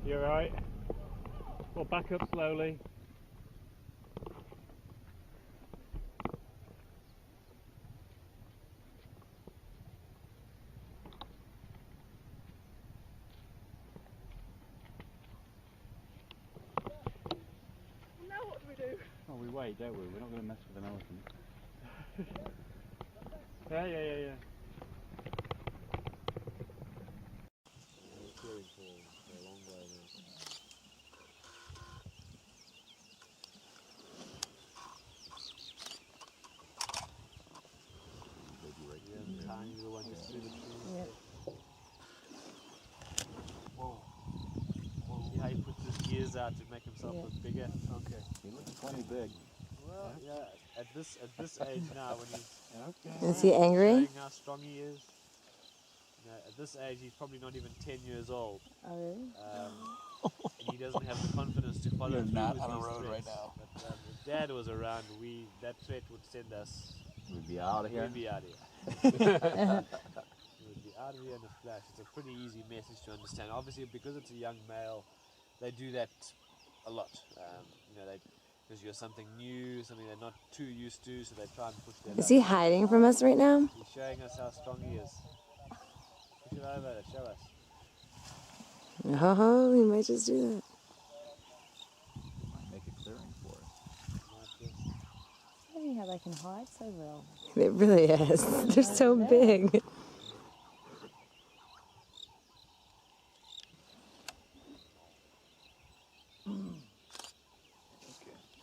You're right. We'll back up slowly. Now what do we do? Oh, we wait, don't we? We're not going to mess with an elephant. Yeah. Tiny little one just through the trees. Yeah. Whoa. See how he puts his ears out to make himself look bigger? Okay. He looks plenty big. Well, yeah, at this age now, when he's Is he angry? showing how strong he is, you know, at this age he's probably not even 10 years old. Oh, really? And he doesn't have the confidence to follow You're through not with on a these road threats. right now. But if Dad was around, that threat would send us. We'd be out of here. We'd be out of here. We'd be out of here in a flash. It's a pretty easy message to understand. Obviously, because it's a young male, they do that a lot. You know, because you're something new, something they're not too used to, so they try and push that. Is he hiding from us right now? He's showing us how strong he is. Push it over, show us. Oh, he might just do that. Make a clearing for us. Funny how they can hide so well. It really is. They're so big.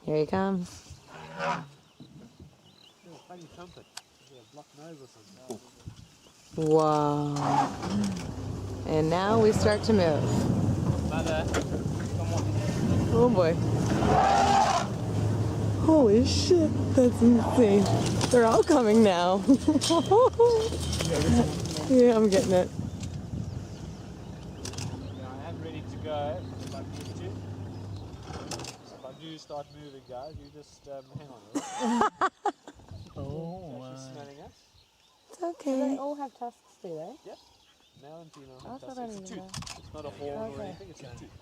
Here he comes. Funny trumpet. A block nose or something. Wow. And now we start to move. Mother, come on. Oh boy. Holy shit, that's insane. They're all coming now. Yeah, I'm getting it. Yeah, I am ready to go if I need to. So if I do start moving, guys, you just hang on. Oh, She's smelling us. It's Do okay. they all have tusks, do they? Yep. Male and female I have thought tusks. I It's a didn't tooth. know. It's not a horn or Okay. anything, it's a tooth.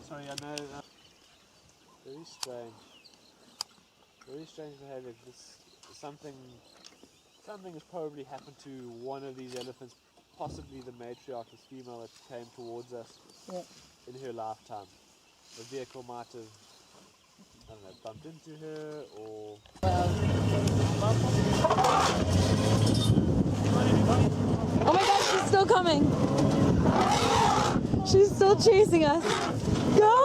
Sorry, I know. Very strange. Very strange behavior. Something has probably happened to one of these elephants, possibly the matriarch, this female that came towards us in her lifetime. The vehicle might have, I don't know, bumped into her or... Oh my gosh, she's still coming. She's still chasing us. Go!